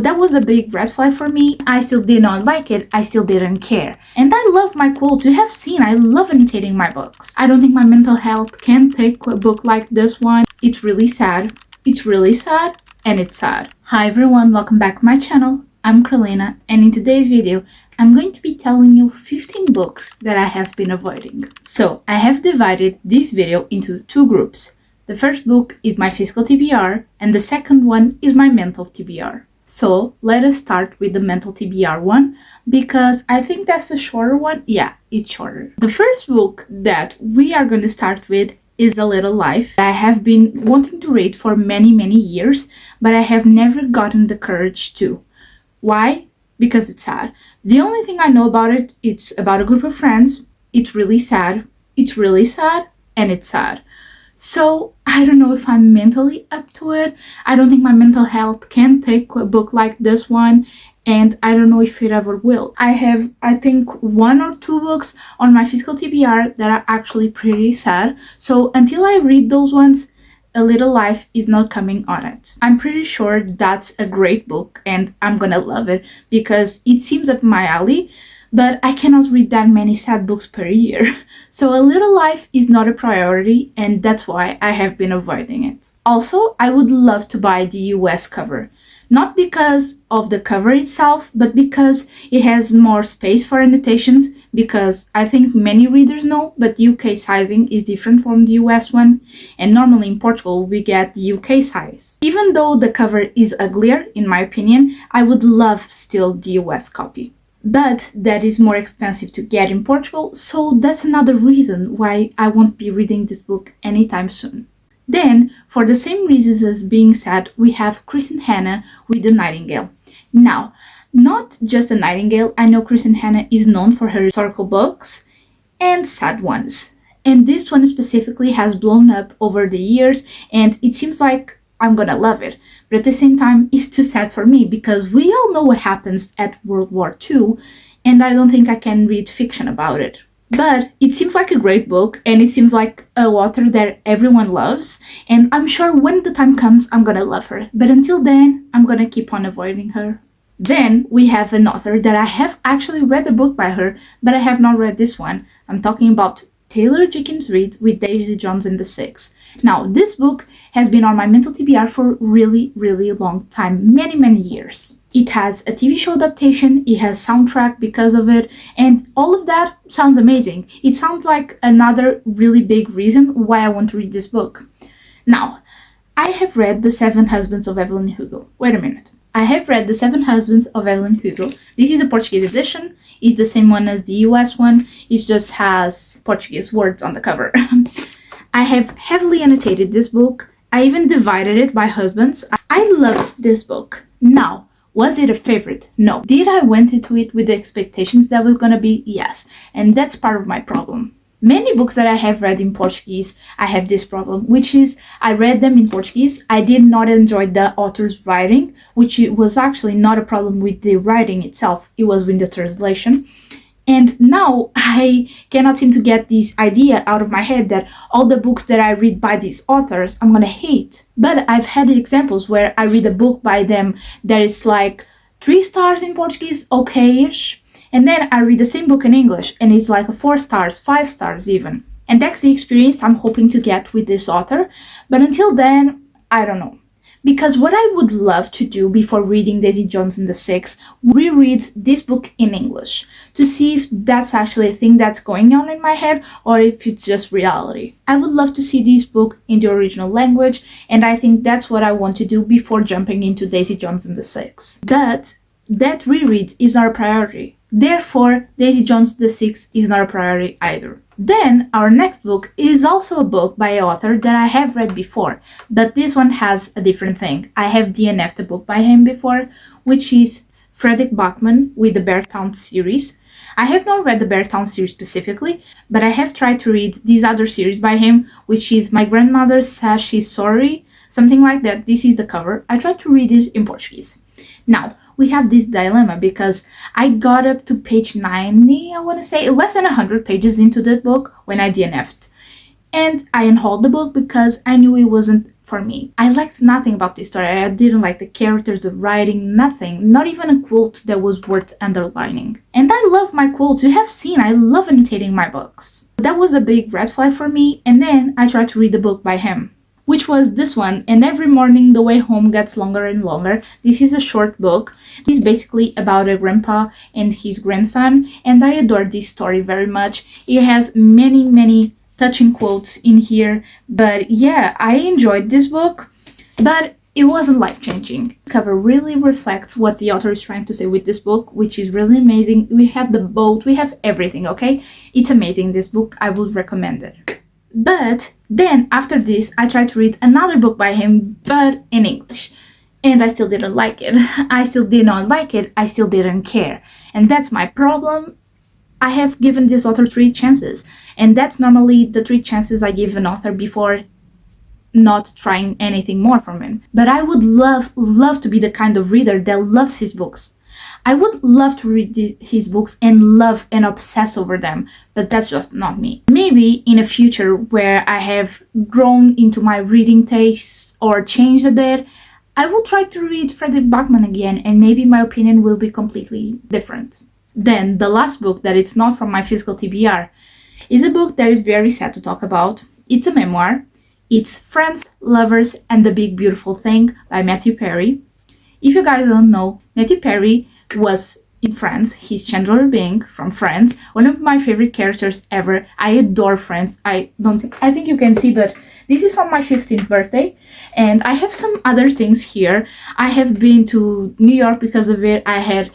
That was a big red flag for me. I still did not like it. I still didn't care. And I love my quotes. You have seen I love annotating my books. I don't think my mental health can take a book like this one. It's really sad. It's really sad. And it's sad. Hi everyone, welcome back to my channel. I'm Carolina, and in today's video, I'm going to be telling you 15 books that I have been avoiding. So, I have divided this video into two groups. The first book is my physical TBR, and the second one is my mental TBR. So, let us start with the mental TBR one, because I think that's the shorter one. Yeah, it's shorter. The first book that we are going to start with is A Little Life. I have been wanting to read for many years, but I have never gotten the courage to. Why? Because it's sad. The only thing I know about it, it's about a group of friends. It's really sad. It's really sad, and it's sad. So I don't know if I'm mentally up to it. I don't think my mental health can take a book like this one, and I don't know if it ever will. I have, I think, 1 or 2 books on my physical TBR that are actually pretty sad. So until I read those ones, A Little Life is not coming on it. I'm pretty sure that's a great book and I'm gonna love it because it seems up my alley, but I cannot read that many sad books per year. So A Little Life is not a priority, and that's why I have been avoiding it. Also, I would love to buy the US cover. Not because of the cover itself, but because it has more space for annotations, because I think many readers know, but UK sizing is different from the US one, and normally in Portugal we get the UK size. Even though the cover is uglier, in my opinion, I would love still the US copy. But that is more expensive to get in Portugal, so that's another reason why I won't be reading this book anytime soon. Then, for the same reasons as being sad, we have Kristen Hannah with The Nightingale. Now, not just a Nightingale, I know Kristen Hannah is known for her historical books and sad ones. And this one specifically has blown up over the years, and it seems like I'm gonna love it. But at the same time, it's too sad for me because we all know what happens at World War II, and I don't think I can read fiction about it. But it seems like a great book, and it seems like a author that everyone loves, and I'm sure when the time comes, I'm gonna love her. But until then, I'm gonna keep on avoiding her. Then we have an author that I have actually read a book by her, but I have not read this one. I'm talking about Taylor Jenkins Reid with Daisy Jones and the Six. Now, this book has been on my mental TBR for really long time, many years. It has a TV show adaptation, it has soundtrack because of it, and all of that sounds amazing. It sounds like another really big reason why I want to read this book. Now, I have read The Seven Husbands of Evelyn Hugo. Wait a minute. I have read The Seven Husbands of Evelyn Hugo. This is a Portuguese edition. It's the same one as the US one. It just has Portuguese words on the cover. I have heavily annotated this book. I even divided it by husbands. I loved this book. Now, was it a favorite? No. Did I went into it with the expectations that was gonna be? Yes. And that's part of my problem. Many books that I have read in Portuguese, I have this problem, which is I read them in Portuguese. I did not enjoy the author's writing, which was actually not a problem with the writing itself. It was with the translation. And now I cannot seem to get this idea out of my head that all the books that I read by these authors, I'm gonna hate. But I've had examples where I read a book by them that is like 3 stars in Portuguese, okay-ish. And then I read the same book in English and it's like 4 stars, 5 stars even. And that's the experience I'm hoping to get with this author. But until then, I don't know. Because what I would love to do before reading Daisy Jones and the Six, reread this book in English to see if that's actually a thing that's going on in my head or if it's just reality. I would love to see this book in the original language, and I think that's what I want to do before jumping into Daisy Jones and the Six. But that reread is not a priority. Therefore, Daisy Jones and the Six is not a priority either. Then, our next book is also a book by an author that I have read before, but this one has a different thing. I have DNF'd a book by him before, which is Fredrik Backman with the Beartown series. I have not read the Beartown series specifically, but I have tried to read this other series by him, which is My Grandmother Says She's Sorry, something like that. This is the cover. I tried to read it in Portuguese. Now, we have this dilemma because I got up to page 90, I want to say, less than 100 pages into the book when I DNF'd. And I unhauled the book because I knew it wasn't for me. I liked nothing about this story. I didn't like the characters, the writing, nothing. Not even a quote that was worth underlining. And I love my quotes. You have seen, I love annotating my books. That was a big red flag for me, and then I tried to read the book by him, which was this one, and every morning the way home gets longer and longer. This is a short book. It's basically about a grandpa and his grandson, and I adore this story very much. It has many touching quotes in here, but yeah, I enjoyed this book, but it wasn't life-changing. The cover really reflects what the author is trying to say with this book, which is really amazing. We have the boat, we have everything, okay? It's amazing, this book. I would recommend it. But then after this, I tried to read another book by him, but in English. And I still didn't like it. I still did not like it. I still didn't care. And that's my problem. I have given this author 3 chances. And that's normally the 3 chances I give an author before not trying anything more from him. But I would love to be the kind of reader that loves his books. I would love to read his books and love and obsess over them, but that's just not me. Maybe in a future where I have grown into my reading tastes or changed a bit, I will try to read Fredrik Backman again, and maybe my opinion will be completely different. Then the last book that it's not from my physical TBR is a book that is very sad to talk about. It's a memoir. It's Friends, Lovers, and the Big Beautiful Thing by Matthew Perry. If you guys don't know, Matthew Perry was in Friends. He's Chandler Bing from Friends, one of my favorite characters ever. I adore Friends. I think you can see, but this is from my 15th birthday, and I have some other things here. I have been to New York because of it. I have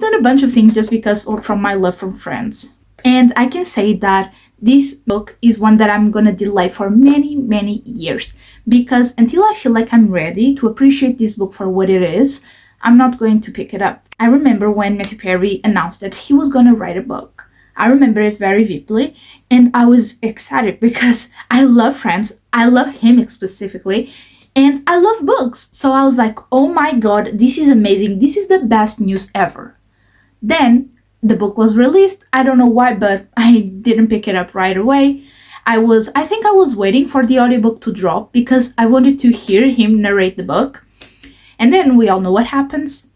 done a bunch of things just because from my love for Friends. And I can say that this book is one that I'm gonna delay for many years, because until I feel like I'm ready to appreciate this book for what it is, I'm not going to pick it up. I remember when Matthew Perry announced that he was gonna write a book. I remember it very vividly, and I was excited because I love Friends. I love him specifically, and I love books. So I was like, oh my god, this is amazing. This is the best news ever. Then the book was released. I don't know why, but I didn't pick it up right away. I think I was waiting for the audiobook to drop because I wanted to hear him narrate the book. And then we all know what happens.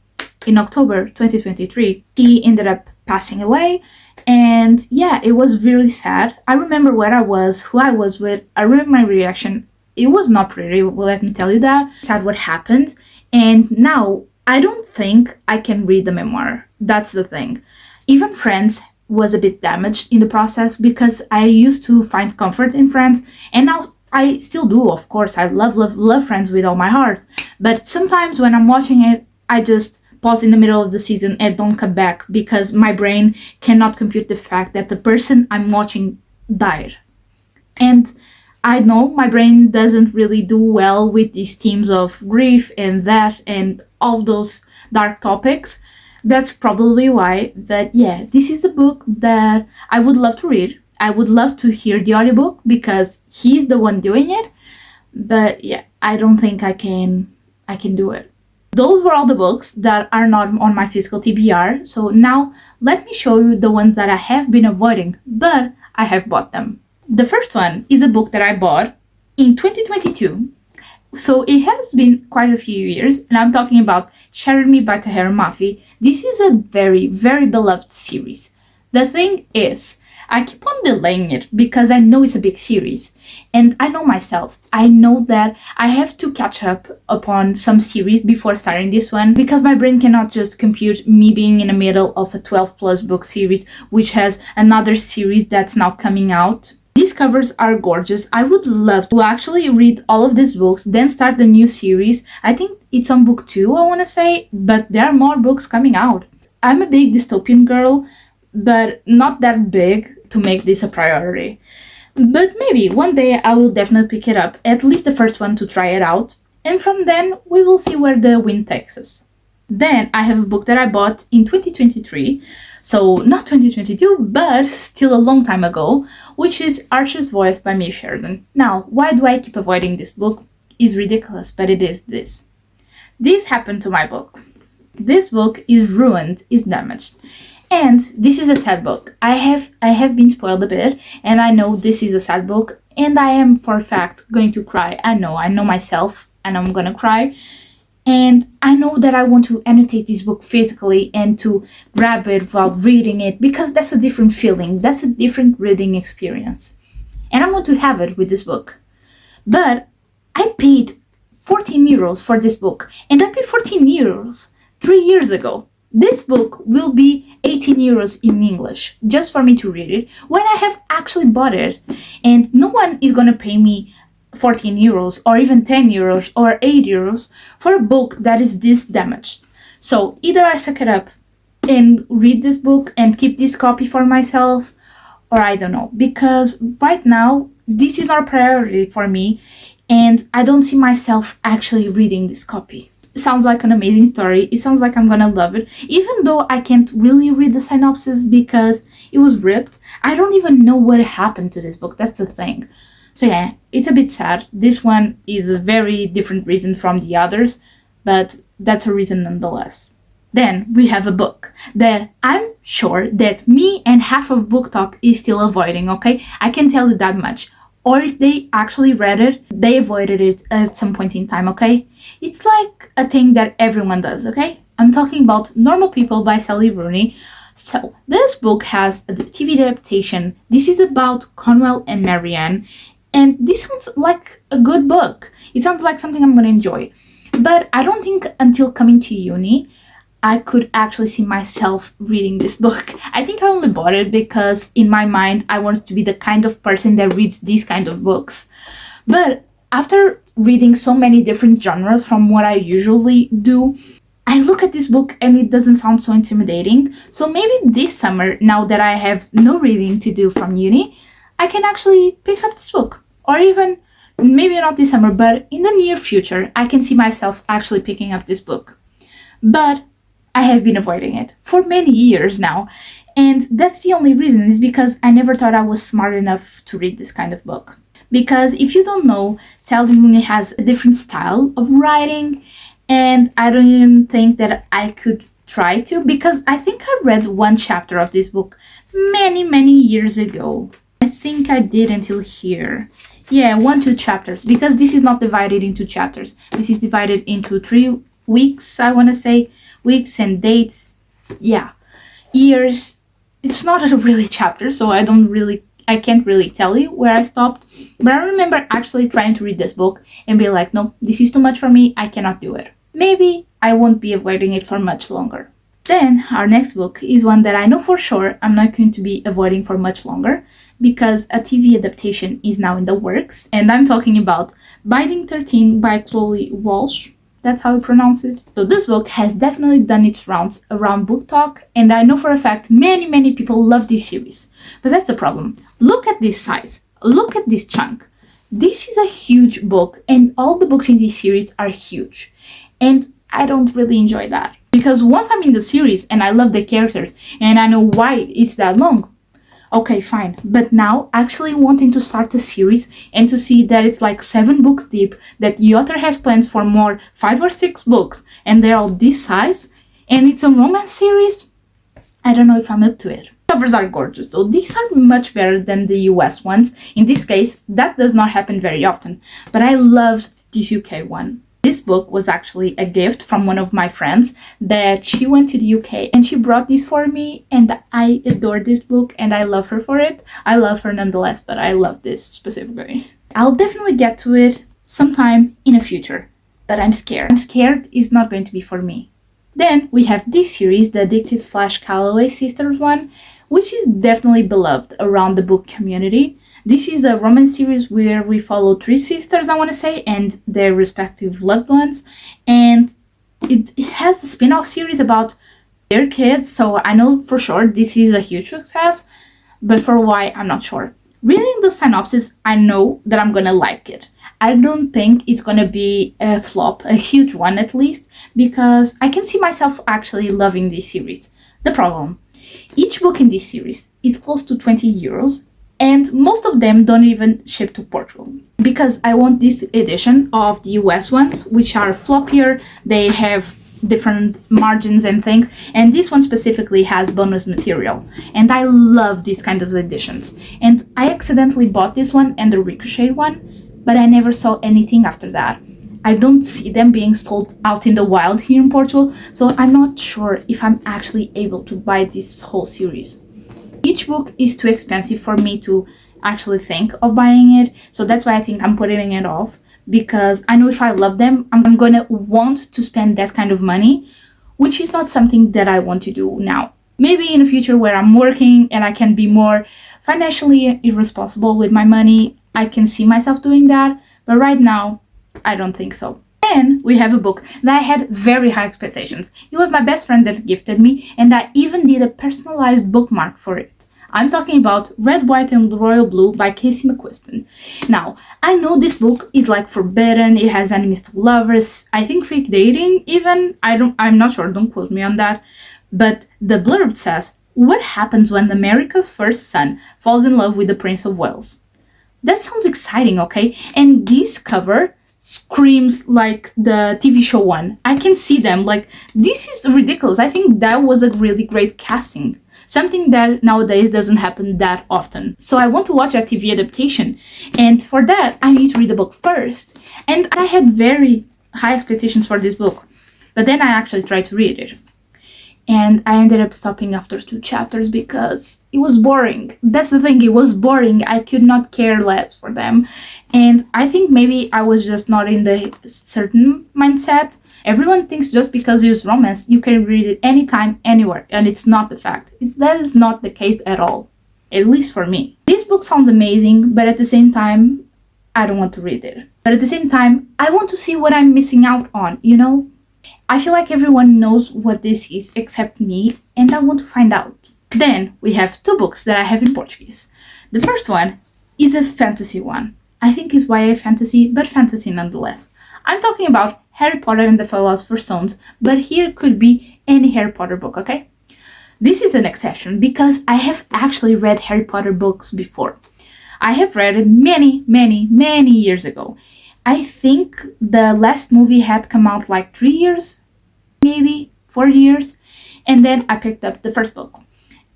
In October 2023, he ended up passing away. And yeah, it was really sad. I remember where I was, who I was with. I remember my reaction. It was not pretty, well, let me tell you that. Sad what happened. And now I don't think I can read the memoir. That's the thing. Even Friends was a bit damaged in the process because I used to find comfort in Friends, and now I still do, of course. I love Friends with all my heart. But sometimes when I'm watching it, I just pause in the middle of the season and don't come back because my brain cannot compute the fact that the person I'm watching died. And I know my brain doesn't really do well with these themes of grief and death and all those dark topics. That's probably why. But yeah, this is the book that I would love to read. I would love to hear the audiobook because he's the one doing it. But yeah, I don't think I can do it. Those were all the books that are not on my physical TBR. So now let me show you the ones that I have been avoiding, but I have bought them. The first one is a book that I bought in 2022. So it has been quite a few years, and I'm talking about Shatter by Tahereh Mafi. This is a very beloved series. The thing is, I keep on delaying it because I know it's a big series. And I know myself. I know that I have to catch up upon some series before starting this one because my brain cannot just compute me being in the middle of a 12 plus book series, which has another series that's now coming out. These covers are gorgeous. I would love to actually read all of these books, then start the new series. I think it's on Booktube, I want to say, but there are more books coming out. I'm a big dystopian girl, but not that big to make this a priority. But maybe one day I will definitely pick it up, at least the first one to try it out. And from then, we will see where the wind takes us. Then I have a book that I bought in 2023, so not 2022, but still a long time ago, which is Archer's Voice by me, Sheridan. Now, why do I keep avoiding this book? It's ridiculous, but it is this. This happened to my book. This book is ruined, is damaged. And this is a sad book. I have been spoiled a bit, and I know this is a sad book. And I am for a fact going to cry. I know myself, and I'm gonna cry. And I know that I want to annotate this book physically and to grab it while reading it, because that's a different feeling. That's a different reading experience. And I want to have it with this book. But I paid 14 euros for this book, and I paid 14 euros 3 years ago. This book will be 18 euros in English just for me to read it when I have actually bought it. And no one is gonna pay me 14 euros or even 10 euros or 8 euros for a book that is this damaged. So either I suck it up and read this book and keep this copy for myself, or I don't know, because right now this is not a priority for me and I don't see myself actually reading this copy. It sounds like an amazing story. It sounds like I'm gonna love it, even though I can't really read the synopsis because it was ripped. I don't even know what happened to this book. That's the thing. So yeah, it's a bit sad. This one is a very different reason from the others, but that's a reason nonetheless. Then we have a book that I'm sure that me and half of Booktok is still avoiding, okay? I can tell you that much. Or if they actually read it, they avoided it at some point in time, okay? It's like a thing that everyone does, okay? I'm talking about Normal People by Rooney. So this book has a TV adaptation. This is about Cornwell and Marianne. And this sounds like a good book. It sounds like something I'm going to enjoy. But I don't think until coming to uni, I could actually see myself reading this book. I think I only bought it because in my mind, I wanted to be the kind of person that reads these kind of books. But after reading so many different genres from what I usually do, I look at this book and it doesn't sound so intimidating. So maybe this summer, now that I have no reading to do from uni, I can actually pick up this book. Or even, maybe not this summer, but in the near future, I can see myself actually picking up this book. But I have been avoiding it for many years now. And that's the only reason, is because I never thought I was smart enough to read this kind of book. Because if you don't know, Rooney has a different style of writing, and I don't even think that I could try to, because I think I read one chapter of this book many years ago. I think I did until here. Yeah, 1-2 chapters, because this is not divided into chapters. This is divided into 3 weeks, I want to say. Weeks and dates. Yeah. Years. It's not a really chapter, so I can't really tell you where I stopped. But I remember actually trying to read this book and be like, no, this is too much for me. I cannot do it. Maybe I won't be avoiding it for much longer. Then our next book is one that I know for sure I'm not going to be avoiding for much longer, because a TV adaptation is now in the works, and I'm talking about Binding 13 by Chloe Walsh. That's how you pronounce it. So this book has definitely done its rounds around Booktok, and I know for a fact many people love this series. But that's the problem. Look at this size. Look at this chunk. This is a huge book, and all the books in this series are huge. And I don't really enjoy that. Because once I'm in the series and I love the characters and I know why it's that long, okay, fine. But now actually wanting to start a series and to see that it's like 7 books deep, that the author has plans for more 5 or 6 books, and they're all this size, and it's a romance series, I don't know if I'm up to it. Covers are gorgeous though. These are much better than the US ones. In this case, that does not happen very often, but I loved this UK one. This book was actually a gift from one of my friends that she went to the UK and she brought this for me, and I adore this book and I love her for it. I love her nonetheless, but I love this specifically. I'll definitely get to it sometime in the future, but I'm scared. I'm scared it's not going to be for me. Then we have this series, the Addicted / Calloway Sisters one, which is definitely beloved around the book community. This is a romance series where we follow 3 sisters, I want to say, and their respective loved ones. And it has a spin-off series about their kids, so I know for sure this is a huge success, but for why, I'm not sure. Reading the synopsis, I know that I'm gonna like it. I don't think it's gonna be a flop, a huge one at least, because I can see myself actually loving this series. The problem, each book in this series is close to 20 euros, and most of them don't even ship to Portugal. Because I want this edition of the US ones, which are floppier, they have different margins and things, and this one specifically has bonus material, and I love these kind of editions. And I accidentally bought this one and the Ricochet one, but I never saw anything after that. I don't see them being sold out in the wild here in Portugal, so I'm not sure if I'm actually able to buy this whole series. Each book is too expensive for me to actually think of buying it, so that's why I think I'm putting it off, because I know if I love them, I'm gonna want to spend that kind of money, which is not something that I want to do now. Maybe in the future where I'm working and I can be more financially irresponsible with my money, I can see myself doing that, but right now, I don't think so. Then we have a book that I had very high expectations. It was my best friend that gifted me, and I even did a personalized bookmark for it. I'm talking about Red, White and Royal Blue by Casey McQuiston. Now, I know this book is like forbidden, it has enemies to lovers, I think fake dating even, I'm not sure, don't quote me on that, but the blurb says, what happens when America's first son falls in love with the Prince of Wales? That sounds exciting, okay? And this cover screams like the TV show one. I can see them, like, this is ridiculous. I think that was a really great casting. Something that nowadays doesn't happen that often. So I want to watch a TV adaptation, and for that I need to read the book first. And I had very high expectations for this book, but then I actually tried to read it. And I ended up stopping after 2 chapters because it was boring. That's the thing, it was boring. I could not care less for them. And I think maybe I was just not in the certain mindset. Everyone thinks just because it's romance, you can read it anytime, anywhere. And it's not the fact. That is not the case at all. At least for me. This book sounds amazing, but at the same time, I don't want to read it. But at the same time, I want to see what I'm missing out on, you know? I feel like everyone knows what this is except me, and I want to find out. Then we have 2 books that I have in Portuguese. The first one is a fantasy one. I think it's YA fantasy, but fantasy nonetheless. I'm talking about Harry Potter and the Philosopher's Stones, but here could be any Harry Potter book, okay? This is an exception because I have actually read Harry Potter books before. I have read it many, many, many years ago. I think the last movie had come out like 3 years, maybe 4 years, and then I picked up the first book.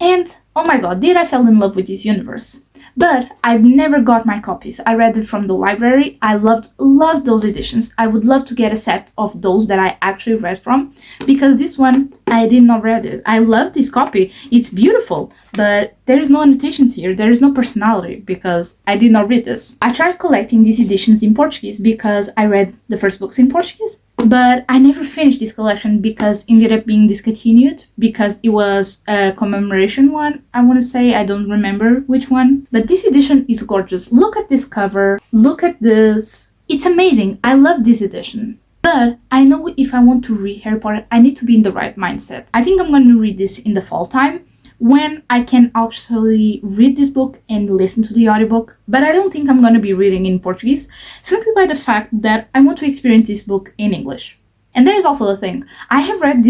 And oh my god, did I fall in love with this universe. But I never got my copies. I read it from the library. I loved those editions. I would love to get a set of those that I actually read from, because this one, I did not read it. I love this copy. It's beautiful, but there is no annotations here. There is no personality because I did not read this. I tried collecting these editions in Portuguese because I read the first books in Portuguese, but I never finished this collection because it ended up being discontinued because it was a commemoration one, I want to say. I don't remember which one, but this edition is gorgeous. Look at this cover. Look at this. It's amazing. I love this edition. But I know if I want to read Harry Potter, I need to be in the right mindset. I think I'm going to read this in the fall time when I can actually read this book and listen to the audiobook. But I don't think I'm going to be reading in Portuguese, simply by the fact that I want to experience this book in English. And there is also the thing. I have read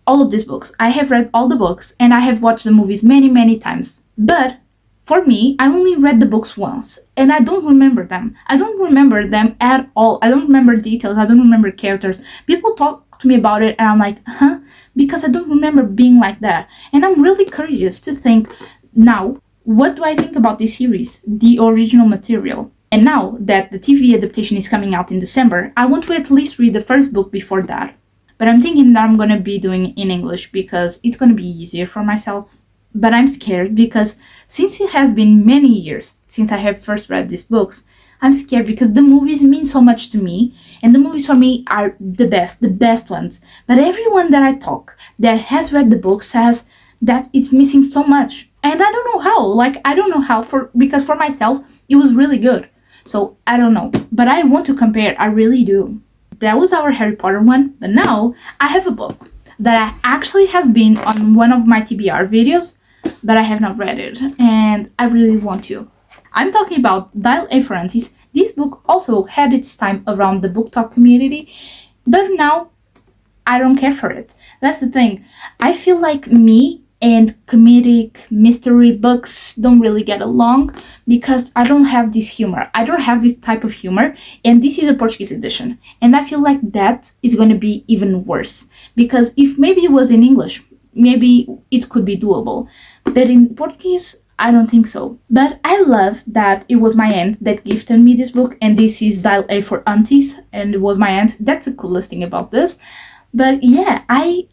all of these books. I have read all the books and I have watched the movies many, many times. But for me, I only read the books once, and I don't remember them. I don't remember them at all. I don't remember details. I don't remember characters. People talk to me about it, and I'm like, huh? Because I don't remember being like that. And I'm really curious to think now, what do I think about this series, the original material? And now that the TV adaptation is coming out in December, I want to at least read the first book before that. But I'm thinking that I'm going to be doing it in English because it's going to be easier for myself. But I'm scared because since it has been many years since I have first read these books, I'm scared because the movies mean so much to me, and the movies for me are the best ones. But everyone that I talk that has read the book says that it's missing so much. And I don't know how. I don't know how, because for myself, it was really good. So I don't know. But I want to compare. I really do. That was our Harry Potter one. But now I have a book that actually has been on one of my TBR videos, but I have not read it, and I really want to. I'm talking about Elle for Aunties. This book also had its time around the Booktok community, but now I don't care for it. That's the thing. I feel like me and comedic mystery books don't really get along because I don't have this humor. I don't have this type of humor, and this is a Portuguese edition. And I feel like that is going to be even worse because if maybe it was in English, maybe it could be doable. But in Portuguese, I don't think so. But I love that it was my aunt that gifted me this book, and this is Dial A for Aunties, and it was my aunt. That's the coolest thing about this. But yeah, I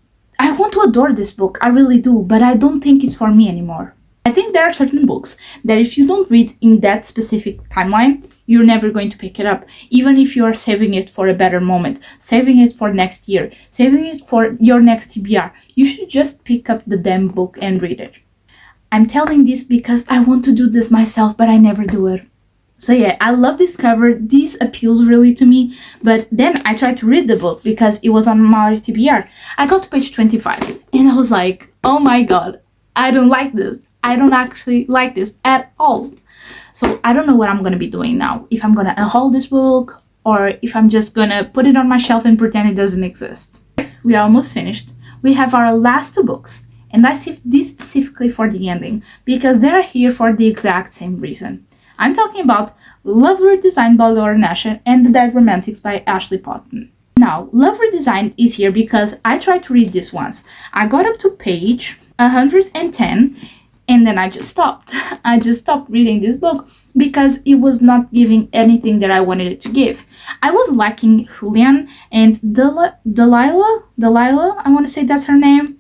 want to adore this book, I really do, but I don't think it's for me anymore. I think there are certain books that if you don't read in that specific timeline, you're never going to pick it up, even if you are saving it for a better moment, saving it for next year, saving it for your next TBR. You should just pick up the damn book and read it. I'm telling this because I want to do this myself, but I never do it. So yeah, I love this cover. This appeals really to me. But then I tried to read the book because it was on my TBR. I got to page 25 and I was like, oh my god, I don't like this. I don't actually like this at all. So I don't know what I'm going to be doing now. If I'm going to unhaul this book or if I'm just going to put it on my shelf and pretend it doesn't exist. Yes, we are almost finished. We have our last two books. And I saved this specifically for the ending because they are here for the exact same reason. I'm talking about Love Redesigned by Laura Nasher and The Dead Romantics by Ashley Poston. Now, Love Redesigned is here because I tried to read this once. I got up to page 110 and then I just stopped. I just stopped reading this book because it was not giving anything that I wanted it to give. I was liking Julian and Delilah, I want to say that's her name.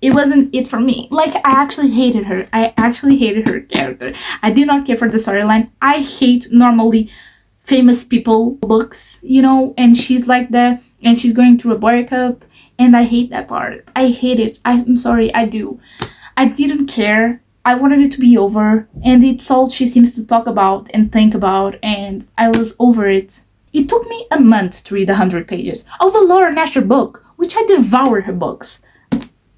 It wasn't it for me. Like, I actually hated her. I actually hated her character. I did not care for the storyline. I hate normally famous people books, you know, and she's like that, and she's going through a breakup, and I hate that part. I hate it. I'm sorry, I do. I didn't care. I wanted it to be over, and it's all she seems to talk about and think about, and I was over it. It took me a month to read 100 pages of a Laura Nasher book, which I devoured her books.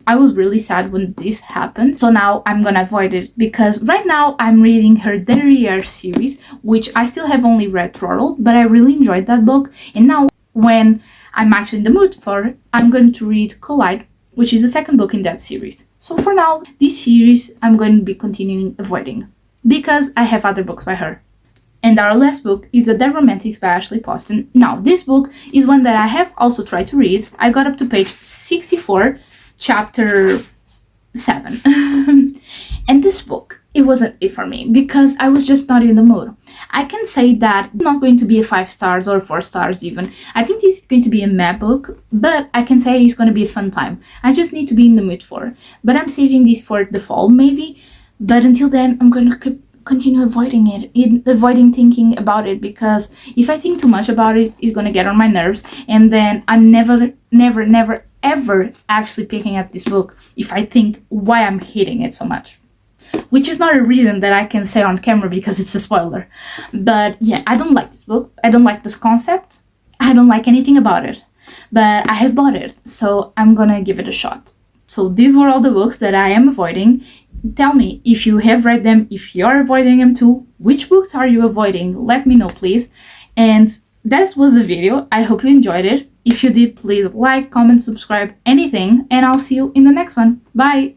I was really sad when this happened, so now I'm gonna avoid it because right now I'm reading her Derriere series, which I still have only read throttled, but I really enjoyed that book. And now when I'm actually in the mood for it, I'm going to read Collide, which is the second book in that series. So for now, this series I'm going to be continuing avoiding because I have other books by her. And our last book is The Dead Romantics by Ashley Poston. Now, this book is one that I have also tried to read. I got up to page 64, chapter 7. And this book, it wasn't it for me because I was just not in the mood. I can say that it's not going to be a 5 stars or 4 stars even. I think this is going to be a meh book, but I can say it's going to be a fun time. I just need to be in the mood for it. But I'm saving this for the fall maybe. But until then, I'm going to continue avoiding it, avoiding thinking about it, because if I think too much about it, it's going to get on my nerves, and then I'm never ever actually picking up this book if I think why I'm hating it so much. Which is not a reason that I can say on camera because it's a spoiler. But yeah, I don't like this book. I don't like this concept. I don't like anything about it. But I have bought it, so I'm gonna give it a shot. So these were all the books that I am avoiding. Tell me if you have read them, if you're avoiding them too. Which books are you avoiding? Let me know, please. And that was the video. I hope you enjoyed it. If you did, please like, comment, subscribe, anything, and I'll see you in the next one. Bye!